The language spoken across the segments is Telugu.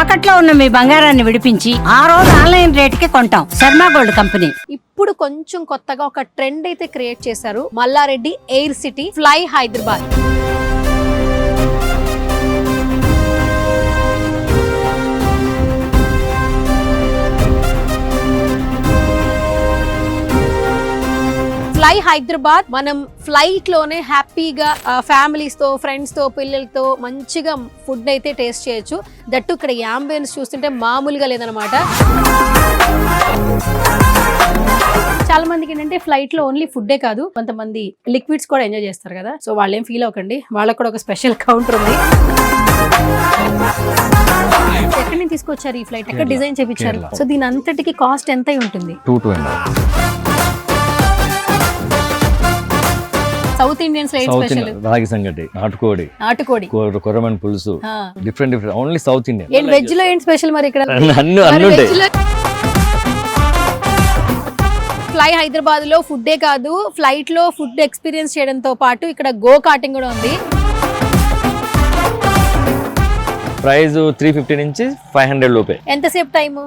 తాకట్లో ఉన్న మీ బంగారాన్ని విడిపించి ఆ రోజు ఆన్లైన్ రేటుకి కొంటాం. Sharma gold company. ఇప్పుడు కొంచెం కొత్తగా ఒక ట్రెండ్ అయితే క్రియేట్ చేశారు. Malla Reddy air city fly Hyderabad. Fly Hyderabad. మనం ఫ్లైట్ లోనే హ్యాపీగా ఫ్యామిలీస్ తో, ఫ్రెండ్స్ తో, పిల్లలతో మంచిగా ఫుడ్ అయితే టేస్ట్ చేయొచ్చు. దట్టు ఇక్కడ యాంబియన్స్ చూస్తుంటే మామూలుగా లేదనమాట. చాలా మందికి ఏంటంటే ఫ్లైట్ లో ఓన్లీ ఫుడ్డే కాదు, కొంతమంది లిక్విడ్స్ కూడా ఎంజాయ్ చేస్తారు కదా. సో వాళ్ళేం ఫీల్ అవ్వకండి, వాళ్ళకి కూడా ఒక స్పెషల్ కౌంటర్ ఉంది. ఎక్కడి నుంచి తీసుకొచ్చారు ఈ ఫ్లైట్? ఎక్కడ డిజైన్ చేయించారు? సో దీని అంతటికి కాస్ట్ ఎంత ఉంటుంది? సౌత్ ఇండియన్ స్పెషల్ రాగి సంగటి, నాటుకోడి, కొరమన్ పులుసు, different only south Indian. Veg లో ఏంటి స్పెషల్ మరి ఇక్కడ? ఫ్లై హైదరాబాద్ లో ఫుడ్డే కాదు, ఫ్లైట్ లో ఫుడ్ ఎక్స్పీరియన్స్ చేయడంతో పాటు ఇక్కడ గో కార్టింగ్ కూడా ఉంది. ప్రైస్ 350 నుంచి 500 లోపే. ఎంతసేపు టైం?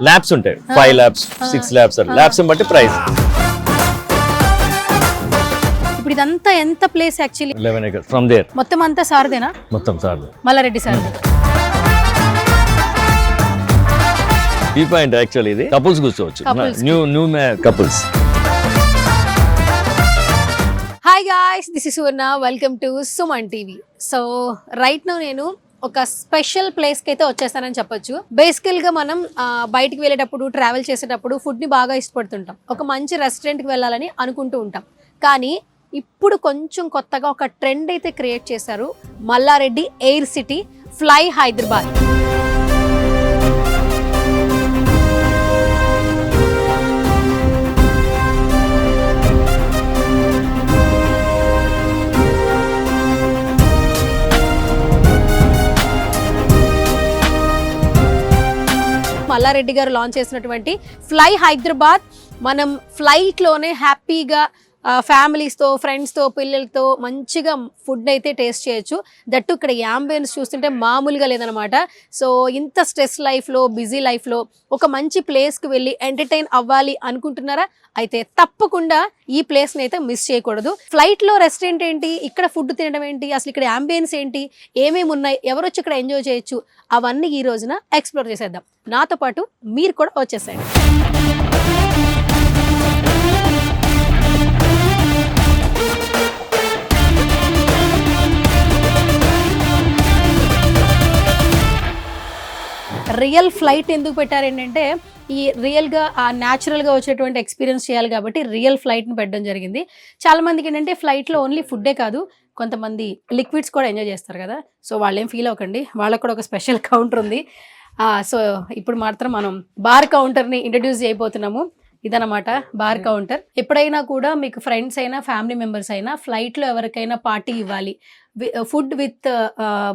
ల్యాబ్స్ ఉంటాయి, 5 ల్యాబ్స్, 6 ల్యాబ్స్, ల్యాబ్స్ బట్టి ప్రైస్. ఇప్పుడు ఇదంతా ఎంత place actually? 11 acres from there. మొత్తం అంతా సార్దేనా? మొత్తం సార్దే, మల్లారెడ్డి సార్. ఈ పాయింట్ యాక్చువల్లీ ఇది కపుల్స్ కూర్చోవచ్చు, new couples. Hi guys, this is Suvarna, welcome to Suman TV. So right now నేను ఒక స్పెషల్ ప్లేస్ కి అయితే వచ్చేస్తానని చెప్పొచ్చు. బేసికల్ గా మనం బయటికి వెళ్ళేటప్పుడు, ట్రావెల్ చేసేటప్పుడు ఫుడ్ ని బాగా ఇష్టపడుతుంటాం. ఒక మంచి రెస్టారెంట్ కి వెళ్ళాలని అనుకుంటూ ఉంటాం. కానీ ఇప్పుడు కొంచెం కొత్తగా ఒక ట్రెండ్ అయితే క్రియేట్ చేశారు. Malla Reddy air city fly Hyderabad. Malla Reddy గారు లాంచ్ చేసినటువంటి ఫ్లై హైదరాబాద్. మనం ఫ్లైట్ లోనే హ్యాపీగా ఫ్యామిలీస్తో, ఫ్రెండ్స్తో, పిల్లలతో మంచిగా ఫుడ్ అయితే టేస్ట్ చేయొచ్చు. దట్టు ఇక్కడ యాంబియన్స్ చూస్తుంటే మామూలుగా లేదనమాట. సో ఇంత స్ట్రెస్ లైఫ్లో, బిజీ లైఫ్లో ఒక మంచి ప్లేస్కి వెళ్ళి ఎంటర్టైన్ అవ్వాలి అనుకుంటున్నారా? అయితే తప్పకుండా ఈ ప్లేస్ని అయితే మిస్ చేయకూడదు. ఫ్లైట్లో రెస్టారెంట్ ఏంటి, ఇక్కడ ఫుడ్ తినడం ఏంటి, అసలు ఇక్కడ యాంబియన్స్ ఏంటి, ఏమేమి ఉన్నాయి, ఎవరు వచ్చి ఇక్కడ ఎంజాయ్ చేయొచ్చు, అవన్నీ ఈ రోజున ఎక్స్ప్లోర్ చేసేద్దాం. నాతో పాటు మీరు కూడా వచ్చేసేయండి. రియల్ ఫ్లైట్ ఎందుకు పెట్టారు ఏంటంటే, ఈ రియల్గా న్యాచురల్గా వచ్చేటువంటి ఎక్స్పీరియన్స్ చేయాలి కాబట్టి రియల్ ఫ్లైట్ని పెట్టడం జరిగింది. చాలా మందికి ఏంటంటే ఫ్లైట్లో ఓన్లీ ఫుడ్డే కాదు, కొంతమంది లిక్విడ్స్ కూడా ఎంజాయ్ చేస్తారు కదా. సో వాళ్ళేం ఫీల్ అవ్వకండి, వాళ్ళకి కూడా ఒక స్పెషల్ కౌంటర్ ఉంది. సో ఇప్పుడు మాత్రం మనం బార్ కౌంటర్ని ఇంట్రడ్యూస్ చేయబోతున్నాము. ఇదనమాట బార్ కౌంటర్. ఎప్పుడైనా కూడా మీకు ఫ్రెండ్స్ అయినా, ఫ్యామిలీ మెంబర్స్ అయినా ఫ్లైట్లో ఎవరికైనా పార్టీ ఇవ్వాలి, ఫుడ్ విత్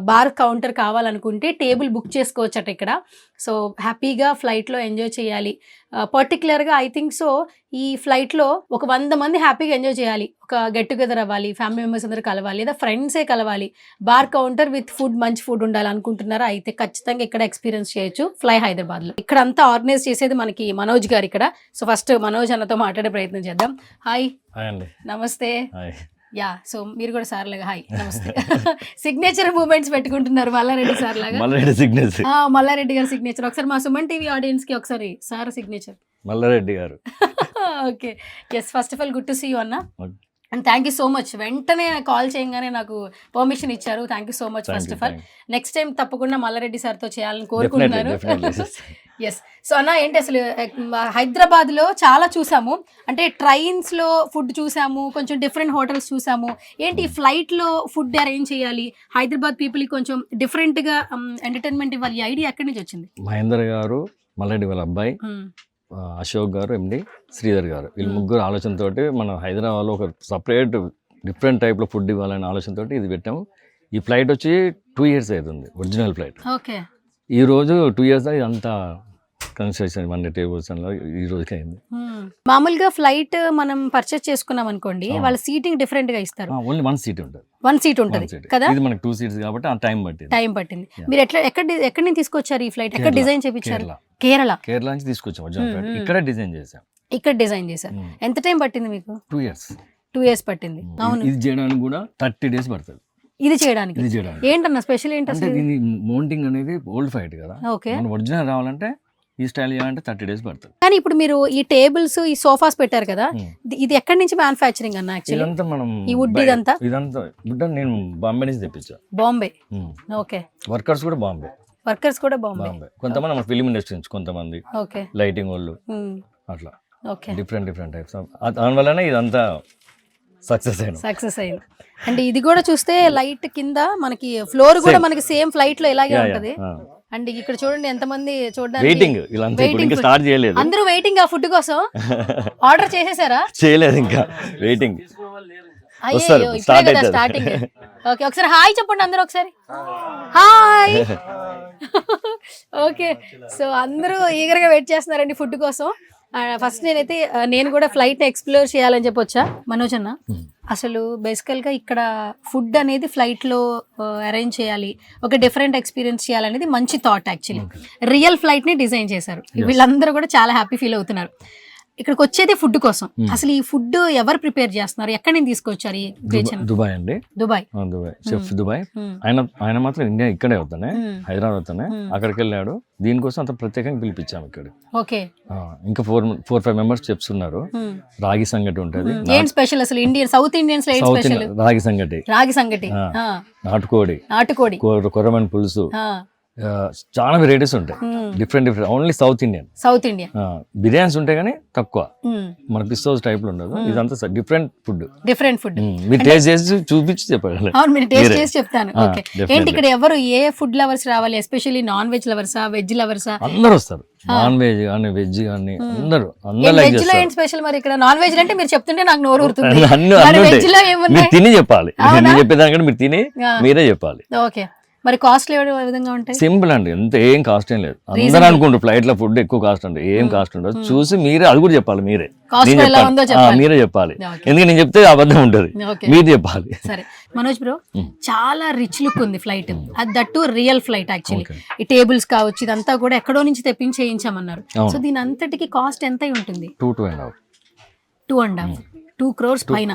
బార్ కౌంటర్ కావాలనుకుంటే టేబుల్ బుక్ చేసుకోవచ్చట ఇక్కడ. సో హ్యాపీగా ఫ్లైట్లో ఎంజాయ్ చేయాలి. పర్టికులర్గా ఐ థింక్ సో ఈ ఫ్లైట్లో ఒక 100 మంది హ్యాపీగా ఎంజాయ్ చేయాలి, ఒక గెట్ టుగెదర్ అవ్వాలి, ఫ్యామిలీ మెంబర్స్ అందరూ కలవాలి, లేదా ఫ్రెండ్సే కలవాలి, బార్ కౌంటర్ విత్ ఫుడ్, మంచి ఫుడ్ ఉండాలి అనుకుంటున్నారా? అయితే ఖచ్చితంగా ఇక్కడ ఎక్స్పీరియన్స్ చేయొచ్చు ఫ్లై హైదరాబాద్లో. ఇక్కడ అంతా ఆర్గనైజ్ చేసేది మనకి మనోజ్ గారు ఇక్కడ. సో ఫస్ట్ మనోజ్ అన్నతో మాట్లాడే ప్రయత్నం చేద్దాం. హాయ్ అండి. నమస్తే. యా, సో మీరు కూడా సార్ లాగా హాయ్ నమస్తే. సిగ్నేచర్ మూమెంట్స్ పెట్టుకుంటున్నారు మల్లారెడ్డి సార్ లాగా. మల్లారెడ్డి గారు సిగ్నేచర్. ఒకసారి మా సుమన్ టీవీ ఆడియన్స్ కి ఒకసారి సార్ సిగ్నేచర్. మల్లారెడ్డి గారు. Okay, yes, first of all good to see you అన్న. And thank you so much. వెంటనే కాల్ చేయగానే నాకు పర్మిషన్ ఇచ్చారు. Thank you so much. First of all next time తప్పకుండా మల్లారెడ్డి సార్తో చేయాలని కోరుకుంటున్నాను. ఎస్. సో అన్న, ఏంటి అసలు హైదరాబాద్లో చాలా చూసాము, అంటే ట్రైన్స్లో ఫుడ్ చూసాము, కొంచెం డిఫరెంట్ హోటల్స్ చూసాము. ఏంటి ఫ్లైట్లో ఫుడ్ అరేంజ్ చేయాలి, హైదరాబాద్ పీపుల్కి కొంచెం డిఫరెంట్గా ఎంటర్టైన్మెంట్ ఇవ్వాలి, ఈ ఐడియా ఎక్కడి నుంచి వచ్చింది? మహేందర్ గారు, మల్లారెడ్డి వాళ్ళ అబ్బాయి అశోక్ గారు, ఎండి శ్రీధర్ గారు, వీళ్ళు ముగ్గురు ఆలోచనతోటి మనం హైదరాబాద్లో ఒక సపరేట్ డిఫరెంట్ టైప్లో ఫుడ్ ఇవ్వాలనే ఆలోచనతో ఇది పెట్టాము. ఈ ఫ్లైట్ వచ్చి 2 years అవుతుంది, ఒరిజినల్ ఫ్లైట్. ఓకే. ఈ రోజు 2 years అంతా కన్స్ట్రక్షన్ 100 tables లో ఈ రోజుకి అయింది. మామూలుగా ఫ్లైట్ మనం పర్చేస్ చేసుకున్నాం అనుకోండి, వాళ్ళ సీటింగ్ డిఫరెంట్ గా ఇస్తారు. ఓన్లీ 1 seat ఉంటుంది. 1 seat ఉంటుంది కదా. ఇది మనకి 2 seats కాబట్టి ఆ టైం పట్టింది. మీరు ఎక్కడి నుంచి తీసుకొచ్చారు ఈ ఫ్లైట్? ఎక్కడ డిజైన్ చేయించారు? కేరళ నుంచి తీసుకొచ్చాం. ఇక్కడ డిజైన్ చేసాం. ఇక్కడ డిజైన్ చేశారు. ఎంత టైం పట్టింది మీకు? 2 years. 2 years పట్టింది. అవును. ఇది చేయడానికి కూడా 30 days పడుతుంది. ఇది చేయడానికి ఏంటన్నా స్పెషల్ ఏంటి అసలు? దీని మౌంటింగ్ అనేది ఓల్డ్ ఫ్లైట్ కదా, ఓకే. మన ఒరిజినల్ రావాలంటే ఈ స్టైల్ చేయాలంటే 30 days పడుతుంది. కానీ ఇప్పుడు మీరు ఈ టేబుల్స్, ఈ సోఫాస్ పెట్టారు కదా, ఇది ఎక్కడి నుంచి మ్యానుఫ్యాక్చరింగ్ అన్న? యాక్చువల్లీ ఇదంతా మనం ఈ వుడ్ ఇదంతా వుడ్ నేను బాంబే నుంచి తెప్పించా. బాంబే. ఓకే. వర్కర్స్ కూడా బాంబే. కొంతమంది మన ఫిలిం ఇండస్ట్రీ నుంచి, కొంతమంది లైటింగ్ వాళ్ళు, అట్లా డిఫరెంట్ టైప్స్. దానివల్లనే ఇదంతా సక్సెస్ అయింది. అంటే ఇది కూడా చూస్తే లైట్ కింద మనకి ఫ్లోర్ కూడా మనకి సేమ్ ఫ్లైట్ లో ఇలాగే ఉంటది. అండ్ ఇక్కడ చూడండి ఎంతమంది చూడడానికి స్టార్ట్ చేయలేదు, అందరూ వెయిటింగ్ ఆ ఫుడ్ కోసం. ఆర్డర్ చేసేసారా? చేయలేదు, ఇంకా వెయిటింగ్. స్టార్టింగ్. ఓకే, ఒకసారి హాయ్ చెప్పండి అందరూ, ఒకసారి హాయ్. ఓకే, సో అందరూ ఈగర్ గా వెయిట్ చేస్తున్నారండి ఫుడ్ కోసం. ఫస్ట్ నేను కూడా ఫ్లైట్ ఎక్స్ప్లోర్ చేయాలని చెప్పొచ్చా మనోజ్ అన్న? అసలు బేసికల్ గా ఇక్కడ ఫుడ్ అనేది ఫ్లైట్ లో అరేంజ్ చేయాలి, ఒక డిఫరెంట్ ఎక్స్పీరియన్స్ చేయాలనేది మంచి థాట్. యాక్చువల్లీ రియల్ ఫ్లైట్ ని డిజైన్ చేశారు. వీళ్ళందరూ కూడా చాలా హ్యాపీ ఫీల్ అవుతున్నారు. ఇక్కడికి వచ్చేది ఫుడ్ కోసం. అసలు ఈ ఫుడ్ ఎవరు ప్రిపేర్ చేస్తున్నారు? ఎక్కడి నుంచి తీసుకొచ్చారు? దుబాయ్ అండి. Dubai chef Dubai. ఆయన మాత్రం ఇండియా ఇక్కడే అవుతానే, హైదరాబాద్ అవుతానే. అక్కడికి వెళ్ళాడు. దీనికోసం అంత ప్రత్యేకంగా పిలిపించాము ఇక్కడ. ఓకే. ఇంకా 4-5 members చెప్స్ ఉన్నారు. రాగి సంగటి ఉంటది. ఏం స్పెషల్ అసలు ఇండియన్, సౌత్ ఇండియన్స్ లో ఏం స్పెషల్? రాగి సంగటి, నాటుకోడి, కొరమన్ పులుసు, చాలా వెరైటీస్ ఉంటాయి. Different only south Indian biryanis ఉంటాయి కానీ తక్కువ. మన పిస్ హౌస్ టైప్ లో ఉండదు. ఇదంతా డిఫరెంట్ ఫుడ్. మీరు టేస్ట్ చేసి చూపించి చెప్పాలి. చెప్తాను. ఏంటి ఇక్కడ ఎవరు ఏ ఫుడ్ లవర్స్ రావాలి? ఎస్పెషల్లీ నాన్ వెజ్ లవర్సా, వెజ్ లవర్సా? అందరూ వస్తారు. నాన్ వెజ్ కానీ వెజ్ కానీ అందరూ వెజ్ లో ఏంటి స్పెషల్ మరి ఇక్కడ? నాన్ వెజ్ అంటే మీరు చెప్తుంటే నాకు నోరు ఊరుతుంది. వెజ్ లో మీరు తిని చెప్పాలి. నేను చెప్పేదానికంటే మీరు తిని మీరే చెప్పాలి. ఓకే. మరి కాస్ట్ ఏ విధంగా ఉంటాయి? సింపుల్ అండి, ఎంత ఏం కాస్ట్ ఏం లేదు. అందరూ అనుకుంటారు ఫ్లైట్ లో ఫుడ్ ఎక్కువ కాస్ట్ అంటే, ఏం కాస్ట్ ఉండదు. చూసి మీరే అది కూడా చెప్పాలి. మీరే చెప్పాలి. ఎందుకంటే నేను చెప్తే అబద్ధం ఉంటుంది, మీరు చెప్పాలి. సరే మనోజ్ బ్రో, చాలా రిచ్ లుక్ ఉంది ఫ్లైట్. అది దట్టు రియల్ ఫ్లైట్. యాక్చువల్లీ ఈ టేబుల్స్ కావచ్చు, ఇదంతా కూడా ఎక్కడో నుంచి తెప్పించి చేయించామన్నారు. సో దీని అంతటికి కాస్ట్ ఎంత ఉంటుంది? 2.5 2 crores పైన.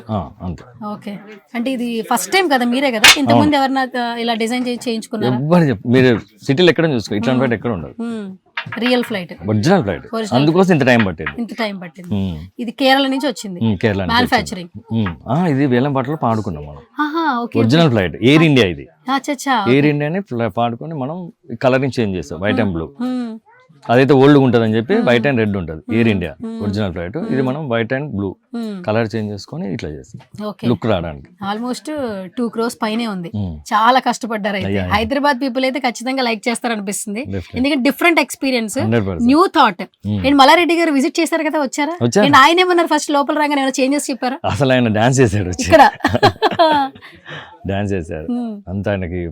ఓకే. అంటే ఇది ఫస్ట్ టైం కదా, మీరే కదా? ఇంతకుముందు ఎవరన్నా ఇలా డిజైన్ చేయించుకున్నారా? మీరు సిటీలో ఎక్కడ చూసుకో, ఇట్లాంటి ఫ్లైట్ ఎక్కడ ఉండదు. Real flight, original flight. అందుకోసం ఇంత టైం పట్టింది. ఇది కేరళ నుంచి వచ్చింది, కేరళ మ్యానుఫ్యాక్చరింగ్. ఇది వేలంపాటలో పాడుకున్నాం మనం. Original flight air India. ఇది ఎయిర్ ఇండియాని పాడుకొని మనం కలరింగ్ చేంజ్ చేస్తాం, వైట్ అండ్ బ్లూ. అదైతే ఓల్డ్ ఉంటుంది అని చెప్పి వైట్ అండ్ రెడ్ ఉంటుంది. Air India original flight. ఇది మనం white and blue colour change చేసుకొని ఇట్లా చేస్తాం లుక్ రావడానికి. ఆల్మోస్ట్ 2 crores పైనే ఉంది. చాలా కష్టపడ్డారు. అయితే హైదరాబాద్ పీపుల్ అయితే ఖచ్చితంగా లైక్ చేస్తారు అనిపిస్తుంది. ఎందుకంటే డిఫరెంట్ ఎక్స్పీరియన్స్, న్యూ థాట్. నేను మల్లారెడ్డి గారు విజిట్ చేశారు కదా, వచ్చారా? ఆయన ఏమన్నారు ఫస్ట్ లోపల రాగానే? ఏమైనా చేంజెస్ చెప్పారా? అసలు ఆయన డాన్స్ చేశాడు ఇక్కడ. డాన్స్ చేశారు అంతా. ఆయనకి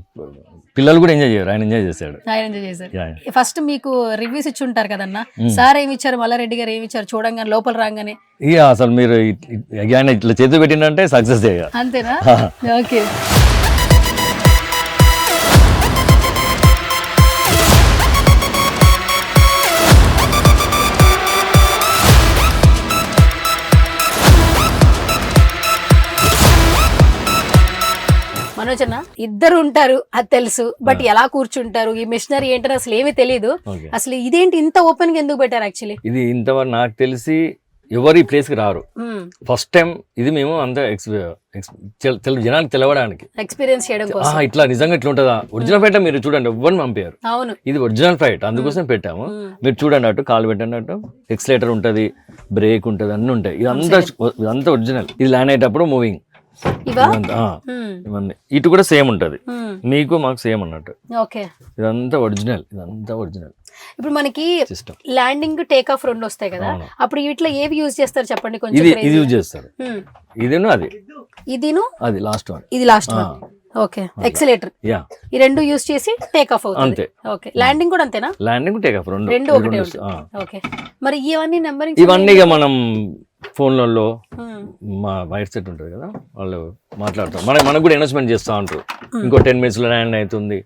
పిల్లలు కూడా ఎంజాయ్ చేశారు, ఆయన ఎంజాయ్ చేశాడు. ఫస్ట్ మీకు రివ్యూస్ ఇచ్చి ఉంటారు కదన్నా, సార్ ఏమి ఇచ్చారు, మల్లారెడ్డి గారు ఏమి ఇచ్చారు చూడంగానే, లోపల రాగానే? ఇక అసలు మీరు ఆయన ఇట్లా చేతి పెట్టిందంటే సక్సెస్ చేయాలి, అంతేనా? ఓకే. మనోజ్ అన్న, ఇద్దరు ఉంటారు అది తెలుసు, బట్ ఎలా కూర్చుంటారు, ఈ మిషనరీ ఏంటని అసలు ఏమీ తెలియదు. అసలు ఇదేంటి ఇంత ఓపెన్ గా ఎందుకు పెట్టారు? యాక్చువల్లీ ఇది ఇంతవరకు నాకు తెలిసి ఎవరు ఈ ప్లేస్ కి రారు. ఫస్ట్ టైం ఇది మేము అంత జనానికి తెలవడానికి, ఎక్స్పీరియన్స్ చేయడం కోసం. ఇట్లా నిజంగా ఇట్లా ఉంటుందా? ఒరిజినల్ ఫ్లైట్ మీరు చూడండి, ఎవరిని పంపారు. అవును, ఇది ఒరిజినల్ ఫ్లైట్, అందుకోసం పెట్టాము. మీరు చూడండి, అటు కాలు పెట్టినట్టు ఎక్సిలేటర్ ఉంటది, బ్రేక్ ఉంటది, అన్ని ఉంటాయి. ఇదంతా ఒరిజినల్. ఇది ల్యాండ్ అయ్యేటప్పుడు మూవింగ్ ఇవన్నీ. ఇటు కూడా సేమ్ ఉంటది, మీకు మాకు సేమ్ అన్నట్టు. ఇదంతా ఒరిజినల్. ఇప్పుడు మనకి ల్యాండింగ్ టేక్ ఆఫ్ రెండు వస్తాయి కదా, అప్పుడు వీటిలో ఏవి యూజ్ చేస్తారు చెప్పండి కొంచెం. ఇది యూజ్ చేస్తారు. ఇదిను అది ఇదిను అది లాస్ట్ వన్. ఇది last one. Okay accelerator yeah ఈ రెండు యూస్ చేసి టేక్ ఆఫ్ అవుతుంది అంతే. ఓకే ల్యాండింగ్ కూడా అంతేనా ల్యాండింగ్ టేక్ ఆఫ్ రెండు ఒకటే ఉంటుంది ఓకే మరి ఇవన్నీ నెంబరింగ్ ఇవన్నీ ఇక మనం ఫోన్లలో మా వైర్ సెట్ ఉంటుంది కదా వాళ్ళు మాట్లాడతారు మనకు కూడా ఇన్వెస్ట్మెంట్ చేస్తూ ఉంటారు ఇంకో 10 minutes లో ల్యాండ్ అవుతుంది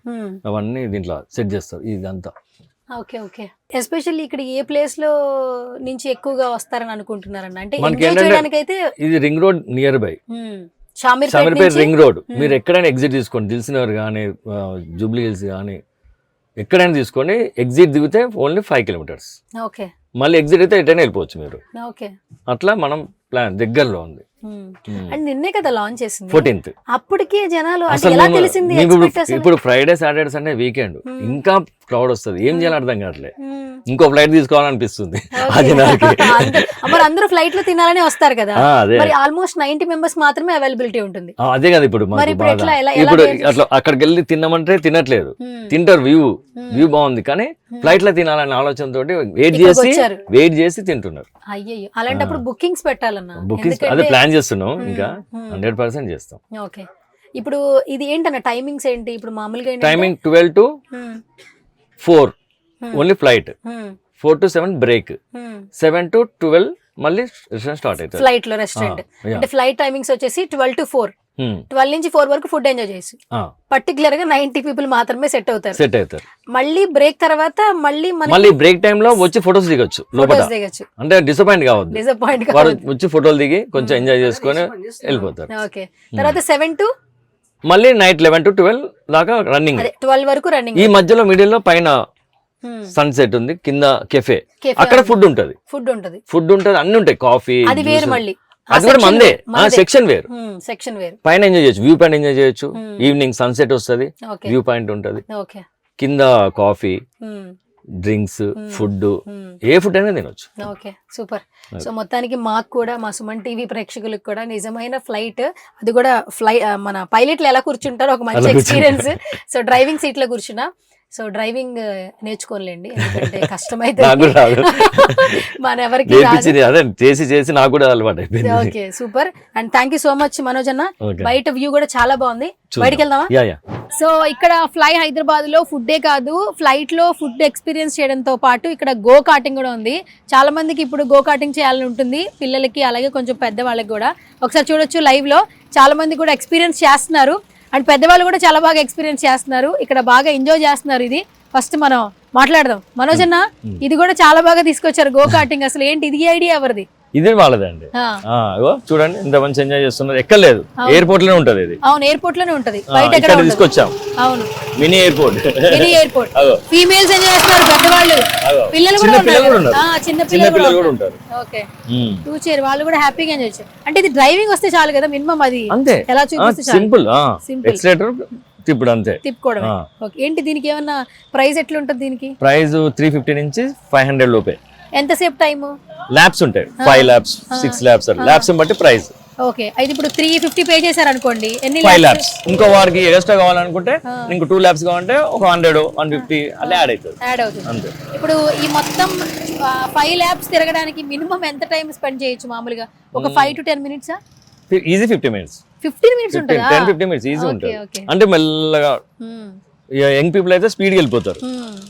అవన్నీ దీంట్లో సెట్ చేస్తారు ఇదంతా. ఓకే ఓకే ఎస్పెషల్లీ ఇక్కడ ఏ ప్లేస్ లో నుంచి ఎక్కువగా వస్తారని అనుకుంటున్నారన్న అంటే మనకి ఎంజాయ్ ఏంటంటే చేయడానికైతే ఇది ring road near by Shamirpet Shamirpet నుంచి రింగ్ రోడ్. మీరు ఎక్కడైనా ఎగ్జిట్ తీసుకోండి, దిల్సుఖ్నగర్ కానీ జూబ్లీ హిల్స్ కానీ ఎక్కడైనా తీసుకొని ఎగ్జిట్ దిగితే ఓన్లీ 5 kilometers. ఓకే మళ్ళీ ఎగ్జిట్ అయితే ఎటైనా వెళ్ళిపోవచ్చు మీరు. ఓకే అట్లా మనం ప్లాన్ దగ్గరలో ఉంది. అండ్ నిన్నే కదా లాంచ్ చేసింది 14th. అప్పటికే జనాలు అంటే అసలు ఎలా మేము- తెలిసింది మీకు expect అసలు? ఇప్పుడు ఫ్రైడే సాటర్డే సండే వీకెండ్ ఇంకా క్రౌడ్ వస్తుంది, ఏం చేయాలి అర్థం కావట్లే. మ్మ్. ఇంకో ఫ్లైట్ తీసుకోవాలనిపిస్తుంది Okay. అది నాకు. మరి అందరూ ఫ్లైట్ లో తినాలని వస్తారు కదా అదే మరి ఆల్మోస్ట్ 90 members మాత్రమే అవైలబిలిటీ ఉంటుంది అదే కదా ఇప్పుడు మరి మాకు ఇప్పుడు బాధ. ఎట్లా? ఎలా ఇప్పుడు చేయాలి? అట్లా అక్కడికి వెళ్ళి తిన్నామంటే తినట్లేదు, మ్మ్. తింటారు. వ్యూ బాగుంది కానీ ఫ్లైట్ లో తినాలనే ఆలోచనతో వెయిట్ ఇక్కడికి చేసి వచ్చారు. తింటున్నారు. అయ్యయ్యో అలాంటప్పుడు బుకింగ్స్ పెట్టాలన్నా బుకింగ్స్ అదే ప్లాన్ చేస్తున్నాం, ఇంకా 100% చేస్తాం. ఓకే ఇప్పుడు ఇది ఏంటన్న టైమింగ్స్ ఏంటి ఇప్పుడు మామూలుగా timing 12 to 4 only flight, 4 to 7 break, 7 to 12 మళ్ళీ రెస్టారెంట్ స్టార్ట్ అవుతుంది. ఫ్లైట్ లో రెస్టారెంట్ అంటే ఫ్లైట్ టైమింగ్స్ వచ్చేసి 12 to 4 12 నుంచి 4 వరకు ఫుడ్ ఎంజాయ్ చేసి పర్టికులర్ గా 90 people మాత్రమే సెట్ అవుతారు. మళ్ళీ బ్రేక్ తర్వాత మళ్ళీ బ్రేక్ టైమ్ లో వచ్చి ఫొటోస్ దిగొచ్చు లోపల, దిగచ్చు అంటే డిసప్పాయింట్ కావద్దు. డిసప్పాయింట్ వారు వచ్చి ఫోటోలు దిగి కొంచెం ఎంజాయ్ చేసుకొని వెళ్ళిపోతారు. ఓకే తర్వాత 7 to మళ్ళీ నైట్ 11 to 12 దాకా రన్నింగ్. అదే 12 వరకు రన్నింగ్. ఈ మధ్యలో మిడిల్ లో పైన సన్సెట్ ఉంది, కింద కెఫే, అక్కడ ఫుడ్ ఉంటది అన్ని ఉంటాయి, కాఫీ అది వేరు మళ్ళీ అది కూడా మందే. సెక్షన్ వేరు, సెక్షన్ వేరు. పైన ఎంజాయ్ చేయొచ్చు, వ్యూ పాయింట్ ఎంజాయ్ చేయొచ్చు. ఈవినింగ్ సన్సెట్ వస్తుంది, వ్యూ పాయింట్ ఉంటది, కింద కాఫీ, డ్రింక్స్, ఫుడ్, ఏ ఫుడ్ అయినా తినొచ్చు. Okay super. సో మొత్తానికి మాకు కూడా మా సుమన్ టీవీ ప్రేక్షకులకు కూడా నిజమైన ఫ్లైట్, అది కూడా మన పైలట్లు ఎలా కూర్చుంటారో ఒక మంచి ఎక్స్పీరియన్స్. సో డ్రైవింగ్ సీట్ లో కూర్చున్నా, సో డ్రైవింగ్ నేర్చుకోలేండి ఎందుకంటే కష్టమైతే మన ఎవరికి చేసి నాకు కూడా అలవాటు అయిపోయింది. Okay super and thank you so much Manoj అన్న. బయట వ్యూ కూడా చాలా బాగుంది, బయటికి వెళ్దామా? సో ఇక్కడ ఫ్లై హైదరాబాద్ లో ఫుడ్డే కాదు, ఫ్లైట్ లో ఫుడ్ ఎక్స్పీరియన్స్ చేయడంతో పాటు ఇక్కడ గో కార్టింగ్ కూడా ఉంది. చాలా మందికి ఇప్పుడు గో కార్టింగ్ చేయాలని ఉంటుంది, పిల్లలకి అలాగే కొంచెం పెద్దవాళ్ళకి కూడా. ఒకసారి చూడొచ్చు లైవ్ లో చాలా మంది కూడా ఎక్స్పీరియన్స్ చేస్తున్నారు అండ్ పెద్దవాళ్ళు కూడా చాలా బాగా ఎక్స్పీరియన్స్ చేస్తున్నారు, ఇక్కడ బాగా ఎంజాయ్ చేస్తున్నారు. ఇది ఫస్ట్ మనం మాట్లాడదాం. మనోజ్ అన్న ఇది కూడా చాలా బాగా తీసుకొచ్చారు గో కార్టింగ్, అసలు ఏంటి ఇది ఐడియా ఎవరిది? ఇది వాళ్ళదండి. చూడండి ఎంత మంచి ఎంజాయ్ చేస్తున్నారు, ఎక్కర్లేదు, ఎయిర్పోర్ట్ లోనే ఉంటది ఇది. అవును ఎయిర్పోర్ట్ లోనే ఉంటది, బయట ఎక్కడ తీసుకొచ్చాం. అవును మినీ ఎయిర్పోర్ట్, ఫీమేల్స్ ఎంజాయ్ చేస్తున్నారు, పెద్దవాళ్ళు, పిల్లలు కూడా ఉన్నారు, చిన్న పిల్లలు కూడా ఉంటారు. ఓకే టూ చైర్ వాళ్ళు కూడా హ్యాపీగా ఎంజాయ్ చేస్తారు. అంటే ఇది డ్రైవింగ్ వస్తే చాలు కదా మినిమం, అది అంతే ఎలా చూపిస్తే సింపుల్ ఎక్సలేటర్ తిప్పుడు అంతే తిప్పుకోవడం. ఓకే ఏంటి దీనికి ఏమన్నా ప్రైస్ ఎట్లా ఉంటుంది? దీనికి ప్రైస్ 350 నుంచి 500 లోపే. ఎంతసేపు టైము? ల్యాబ్స్ ఉంటాయి, 5 laps 6 laps ల్యాబ్స్ బట్టి ప్రైస్. ఓకే అయితే ఇప్పుడు 350 పే చేశారు అనుకోండి, ఎన్ని 5 laps. ఇంకో వారికి ఎక్స్ట్రా కావాలనుకుంటే ఇంకో 2 laps కావాలంటే ఒక 100 150 అలా యాడ్ అవుతుంది అంతే. ఇప్పుడు ఈ మొత్తం 5 laps తిరగడానికి మినిమం ఎంత టైం స్పెండ్ చేయొచ్చు మామూలుగా? ఒక 5 to 10 minutes? Easy 15 minutes. 15 minutes ఉంటుందా? 10-15 minutes ఈజీ ఉంటుంది. అంటే మెల్లగా యంగ్ పీపుల్ అయితే స్పీడ్ వెళ్ళిపోతారు,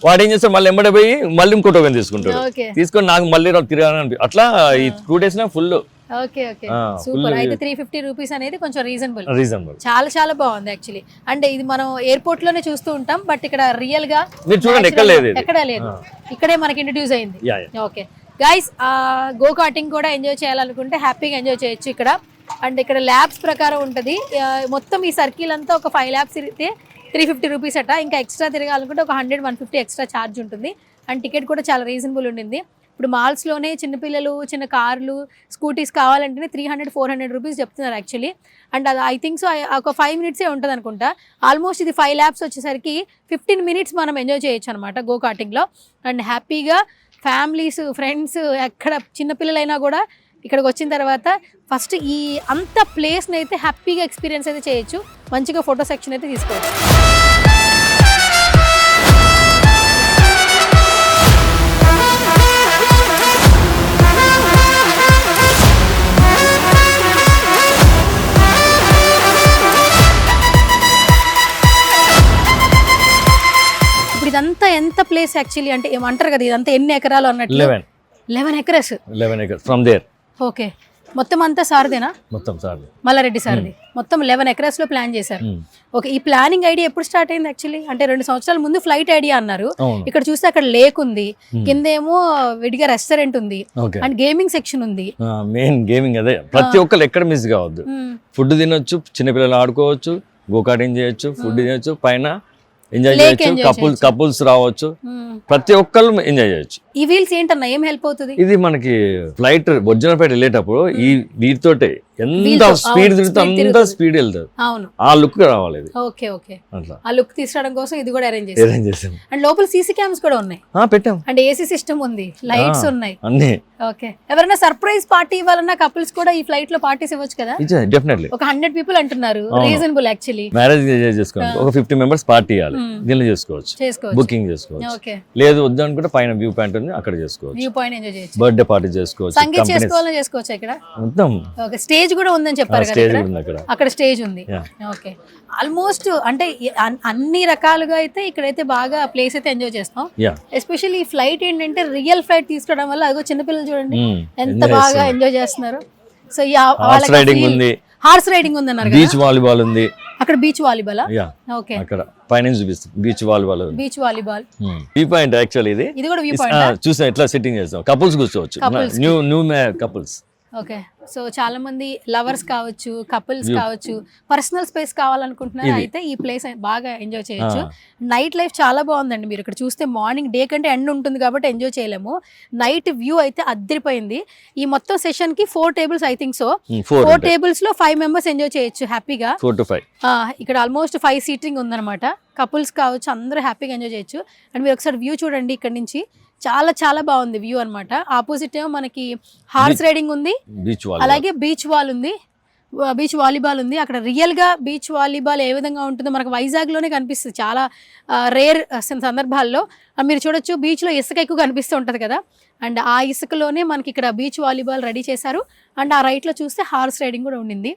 వాడు ఏం చేస్తారు మళ్ళీ ఎంబడే పోయి మళ్ళీ ఇంకో టోకెన్ తీసుకుంటారు, తీసుకొని నాకు మళ్ళీ తిరగాలని. అట్లా ఈ 2 days full. Okay okay super. అయితే 350 రూపీస్ అనేది కొంచెం రీజనబుల్. చాలా చాలా బాగుంది యాక్చువల్లీ. అంటే ఇది మనం ఎయిర్పోర్ట్ లోనే చూస్తూ ఉంటాం, బట్ ఇక్కడ రియల్ గా మీరు చూడండి ఎక్కడ లేదు, ఇక్కడే మనకి ఇంట్రడ్యూస్ అయింది. ఓకే గైస్ గో కార్టింగ్ కూడా ఎంజాయ్ చేయాలనుకుంటే హ్యాపీగా ఎంజాయ్ చేయొచ్చు ఇక్కడ. అండ్ ఇక్కడ ల్యాబ్స్ ప్రకారం ఉంటుంది, మొత్తం ఈ సర్కిల్ అంతా ఒక 5 laps తిరిగితే 350 రూపీస్ అట. ఇంకా ఎక్స్ట్రా తిరగాలనుకుంటే ఒక 100-150 ఎక్స్ట్రా ఛార్జ్ ఉంటుంది. అండ్ టికెట్ కూడా చాలా రీజనబుల్ ఉండింది. ఇప్పుడు మాల్స్లోనే చిన్నపిల్లలు చిన్న కార్లు స్కూటీస్ కావాలంటేనే 300-400 రూపీస్ చెప్తున్నారు యాక్చువల్లీ. అండ్ అది ఐ థింక్ సో ఒక 5 minutes ఉంటుంది అనుకుంటా. ఆల్మోస్ట్ ఇది 5 laps వచ్చేసరికి 15 minutes మనం ఎంజాయ్ చేయొచ్చు అనమాట గో కార్టింగ్లో. అండ్ హ్యాపీగా ఫ్యామిలీస్ ఫ్రెండ్స్ ఎక్కడ చిన్నపిల్లలైనా కూడా ఇక్కడికి వచ్చిన తర్వాత ఫస్ట్ ఈ అంత ప్లేస్ని అయితే హ్యాపీగా ఎక్స్పీరియన్స్ అయితే చేయొచ్చు, మంచిగా ఫోటో సెక్షన్ అయితే తీసుకోవచ్చు. ప్లేస్ యాక్చువల్లీ అంటే ఏమంటారు కదా ఇదంతా ఎన్ని ఎకరాలు అన్నట్లు 11 acres 11 acres from there. Okay, మొత్తం అంతా సార్దేనా? మొత్తం సార్ మల్లారెడ్డి సార్ది. మొత్తం 11 ఎకరస్ లో ప్లాన్ చేశారు. ఓకే, ఈ ప్లానింగ్ ఐడియా ఎప్పుడు స్టార్ట్ అయింది యాక్చువల్లీ? అంటే 2 సంవత్సరాల ముందు ఫ్లైట్ ఐడియా అన్నారు. ఇక్కడ చూస్తే అక్కడ లేక్ ఉంది, కింద ఏమో విడిగా రెస్టారెంట్ ఉంది అండ్ గేమింగ్ సెక్షన్ ఉంది. మెయిన్ గేమింగ్ అదే, ప్రతి ఒక్కరు ఎక్కడ మిస్ కావద్దు. ఫుడ్ తినొచ్చు, చిన్నపిల్లలు ఆడుకోవచ్చు, గోకాటింగ్ చేయొచ్చు, ఫుడ్ తినొచ్చు, పైన ఎంజాయ్ చేయొచ్చు, కపుల్స్ రావచ్చు, ప్రతి ఒక్కళ్ళు ఎంజాయ్ చేయొచ్చు. ఈ వీల్స్ ఏంటన్నా ఏం హెల్ప్ అవుతుంది? ఇది మనకి ఫ్లైట్ ఒరిజినల్ ఫ్లైట్ వెళ్ళేటప్పుడు ఈ వీటితోటే ఎంత స్పీడ్ తిరుగుతుంది, అంత స్పీడ్ వెళ్తుంది. అవును, ఆ లుక్ రావాలి ఇది. ఓకే ఓకే, అట్లా ఆ లుక్ తీసుకురావడం కోసం ఇది కూడా అరేంజ్ చేసాం. అండ్ లోపల సీసీ క్యామ్స్ కూడా ఉన్నాయి, పెట్టాం. అండ్ ఏసీ సిస్టమ్ ఉంది, లైట్స్ ఉన్నాయి అన్ని. ఓకే, ఎవరైనా సర్ప్రైజ్ పార్టీ ఇవ్వాలన్నా కపుల్స్ కూడా ఈ ఫ్లైట్ లో పార్టీస్ ఇవ్వచ్చు కదా? డెఫినెట్లీ. ఒక 100 people అంటున్నారు, రీజనబుల్ యాక్చువల్లీ. మ్యారేజ్ చేసుకోండి, ఒక 50 members పార్టీ ఇవ్వాలి, దీనిలో చేసుకోవచ్చు, బుకింగ్ చేసుకోవచ్చు. ఓకే, లేదు వద్దు అనుకుంటే పైన వ్యూ పాయింట్ ఉంది, అక్కడ చేసుకోవచ్చు. వ్యూ పాయింట్ ఎంజాయ్ చేయొచ్చు, బర్త్డే పార్టీ చేసుకోవచ్చు, సంగీత్ చేసుకోవాలని చేసుకోవచ్చు ఇక్కడ. మొత్తం ఓకే, స్టేజ్ కూడా ఉందని చెప్పారు స్టేజ్ కదా ఉంది అక్కడ. అక్కడ స్టేజ్ ఉంది. ఓకే, ఆల్మోస్ట్ అంటే అన్ని రకాలుగా అయితే ఇక్కడైతే బాగా ప్లేస్ అయితే ఎంజాయ్ చేస్తాం. ఎస్పెషల్లీ ఈ ఫ్లైట్ ఏంటంటే రియల్ ఫ్లైట్ తీసుకోవడం వల్ల అదిగో చిన్నపిల్లలు చూడండి ఎంత బాగా ఎంజాయ్ చేస్తున్నారు. సో హార్స్ రైడింగ్ ఉంది, హార్స్ రైడింగ్ ఉంది అన్నారు, బీచ్ వాలీబాల్ ఉంది అక్కడ. బీచ్ వాలీబాల్ ఓకే, అక్కడ పైన చూపిస్తుంది beach volleyball. Beach volleyball view point actually ఇది కూడా వ్యూ పాయింట్. చూసా ఎట్లా సెట్టింగ్ చేస్తాం, కపుల్స్ కూర్చోవచ్చు, న్యూ కపుల్స్. ఓకే, సో చాలా మంది లవర్స్ కావచ్చు, కపుల్స్ కావచ్చు, పర్సనల్ స్పేస్ కావాలనుకుంటున్నారు, అయితే ఈ ప్లేస్ బాగా ఎంజాయ్ చేయొచ్చు. నైట్ లైఫ్ చాలా బాగుందండి. మీరు ఇక్కడ చూస్తే మార్నింగ్ డే కంటే ఎండ్ ఉంటుంది కాబట్టి ఎంజాయ్ చేయలేము. నైట్ వ్యూ అయితే అద్దరిపోయింది. ఈ మొత్తం సెషన్ కి 4 tables I think so. 4 tables లో 5 members ఎంజాయ్ చేయొచ్చు హ్యాపీగా. 4 to 5. ఇక్కడ ఆల్మోస్ట్ 5 seating ఉందన్నమాట. కపుల్స్ కావచ్చు, అందరూ హ్యాపీగా ఎంజాయ్ చేయొచ్చు. అండ్ మీరు ఒకసారి వ్యూ చూడండి, ఇక్కడ నుంచి చాలా చాలా బాగుంది వ్యూ అన్నమాట. ఆపోజిట్ ఏమో మనకి హార్స్ రైడింగ్ ఉంది, అలాగే బీచ్ వాలీబాల్ ఉంది. అక్కడ రియల్ గా బీచ్ వాలీబాల్ ఏ విధంగా ఉంటుందో మనకు వైజాగ్ లోనే కనిపిస్తుంది చాలా రేర్ సందర్భాల్లో. మీరు చూడొచ్చు, బీచ్ లో ఇసుక ఎక్కువ కనిపిస్తూ ఉంటది కదా, అండ్ ఆ ఇసుకలోనే మనకి ఇక్కడ బీచ్ వాలీబాల్ రెడీ చేశారు. అండ్ ఆ రైట్ లో చూస్తే హార్స్ రైడింగ్ కూడా ఉండింది.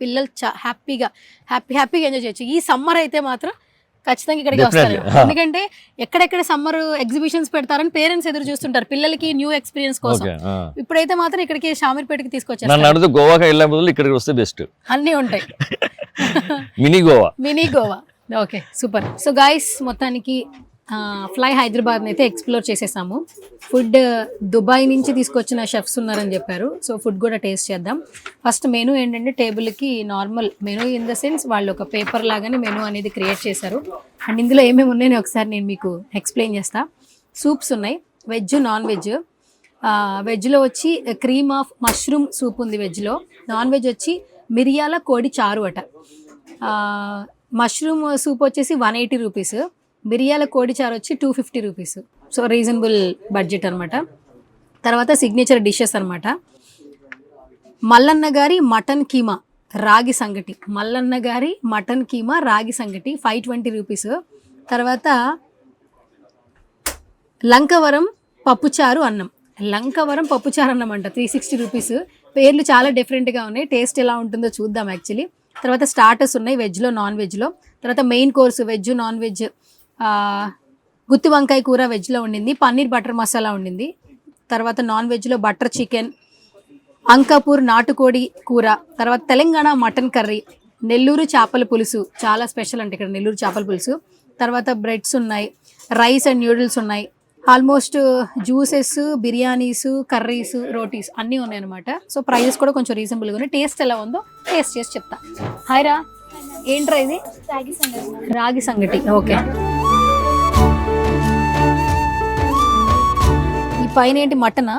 పిల్లలు హ్యాపీగా ఎంజాయ్ చేయొచ్చు. ఈ సమ్మర్ అయితే మాత్రం ఖచ్చితంగా ఇక్కడికి వస్తారు, ఎందుకంటే ఎక్కడెక్కడ సమ్మర్ ఎగ్జిబిషన్స్ పెడతారని పేరెంట్స్ ఎదురు చూస్తుంటారు పిల్లలకి న్యూ ఎక్స్పీరియన్స్ కోసం. ఇప్పుడైతే మాత్రం ఇక్కడికి షామీర్పేటకి తీసుకొచ్చారు. గోవాకి వెళ్ళే బదులు ఇక్కడికి వస్తే బెస్ట్, అన్నీ ఉంటాయి. Mini Goa. Okay, super. So guys, మొత్తానికి ఫ్లై హైదరాబాద్ అయితే ఎక్స్ప్లోర్ చేసేసాము. ఫుడ్ దుబాయ్ నుంచి తీసుకొచ్చిన షెఫ్స్ ఉన్నారని చెప్పారు, సో ఫుడ్ కూడా టేస్ట్ చేద్దాం. ఫస్ట్ మెనూ ఏంటంటే టేబుల్కి normal menu in the sense వాళ్ళు ఒక పేపర్ లాగానే మెనూ అనేది క్రియేట్ చేశారు. అండ్ ఇందులో ఏమేమి ఉన్నాయో ఒకసారి నేను మీకు ఎక్స్ప్లెయిన్ చేస్తా. సూప్స్ ఉన్నాయి, వెజ్ నాన్ వెజ్. వెజ్లో వచ్చి క్రీమ్ ఆఫ్ మష్రూమ్ సూప్ ఉంది వెజ్లో. నాన్ వెజ్ వచ్చి మిరియాల కోడి చారు అట. మష్రూమ్ సూప్ వచ్చేసి 180 రూపీస్, మిరియాల కోడి చారు వచ్చి 250 రూపీస్. సో రీజనబుల్ బడ్జెట్ అనమాట. తర్వాత సిగ్నేచర్ డిషెస్ అనమాట. మల్లన్న గారి మటన్ కీమా రాగి సంగటి, 520 రూపీస్. తర్వాత లంకవరం పప్పుచారు అన్నం అంట 360 రూపీస్. పేర్లు చాలా డిఫరెంట్గా ఉన్నాయి, టేస్ట్ ఎలా ఉంటుందో చూద్దాం యాక్చువల్లీ. తర్వాత స్టార్టర్స్ ఉన్నాయి వెజ్లో నాన్ వెజ్లో. తర్వాత main course veg non veg, గుత్తి వంకాయ కూర వెజ్లో ఉండింది, పన్నీర్ బటర్ మసాలా ఉండింది. తర్వాత నాన్ వెజ్లో బటర్ చికెన్, అంకాపూర్ నాటుకోడి కూర, తర్వాత తెలంగాణ మటన్ కర్రీ, నెల్లూరు చేపల పులుసు చాలా స్పెషల్ అంటే ఇక్కడ నెల్లూరు చేపల పులుసు. తర్వాత బ్రెడ్స్ ఉన్నాయి, రైస్ అండ్ న్యూడిల్స్ ఉన్నాయి. Almost juices, biryanis, curries, rotis అన్నీ ఉన్నాయన్నమాట. సో ప్రైజెస్ కూడా కొంచెం రీజనబుల్గా ఉన్నాయి. టేస్ట్ ఎలా ఉందో టేస్ట్ చేసి చెప్తా. హాయ్ రా, ఏంట్రా ఇది? రాగి సంగటి. ఓకే, ఈ పైన ఏంటి మటనా?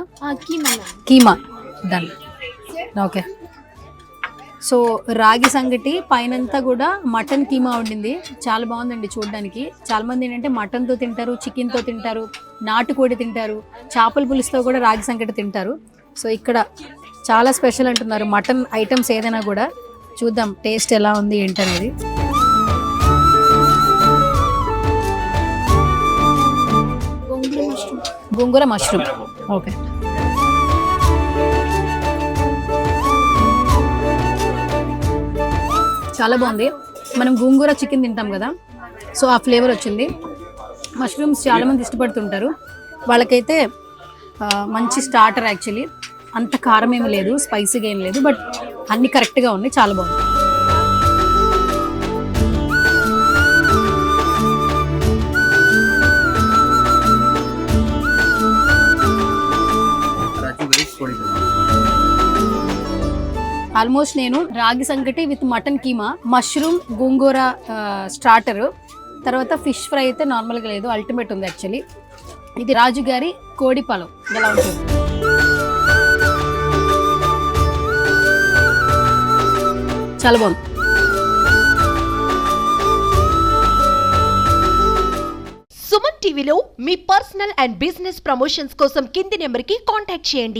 కీమా డన్. ఓకే, సో రాగి సంగటి పైనంతా కూడా మటన్ కీమా ఉండింది, చాలా బాగుందండి చూడడానికి. చాలా మంది ఏంటంటే మటన్తో తింటారు, చికెన్తో తింటారు, నాటుకోడి తింటారు, చేపల పులుసుతో కూడా రాగి సంగటి తింటారు. సో ఇక్కడ చాలా స్పెషల్ అంటున్నారు మటన్ ఐటమ్స్ ఏదైనా కూడా. చూద్దాం టేస్ట్ ఎలా ఉంది ఏంటనేది. గోంగూర మష్రూమ్. ఓకే, చాలా బాగుంది. మనం గోంగూర చికెన్ తింటాం కదా, సో ఆ ఫ్లేవర్ వచ్చింది. మష్రూమ్స్ చాలా మంది ఇష్టపడుతుంటారు. వాళ్ళకైతే మంచి స్టార్టర్ యాక్చువల్లీ. అంత కారం ఏమి లేదు, స్పైసీగా ఏం లేదు, బట్ అన్ని కరెక్ట్గా ఉన్నాయి, చాలా బాగుంది. ఆల్మోస్ట్ నేను రాగి సంకటి విత్ మటన్ కీమా, మష్రూమ్ గోంగూర స్టార్టర్, తర్వాత ఫిష్ ఫ్రై అయితే నార్మల్గా లేదు, అల్టిమేట్ ఉంది యాక్చువల్లీ. ఇది రాజు గారి కోడి పలం ఎలా ఉంటుంది. చాలా బాగుంది. సుమన్ టీవీలో మీ పర్సనల్ అండ్ బిజినెస్ ప్రమోషన్స్ కోసం కింది నెంబర్కి కాంటాక్ట్ చేయండి.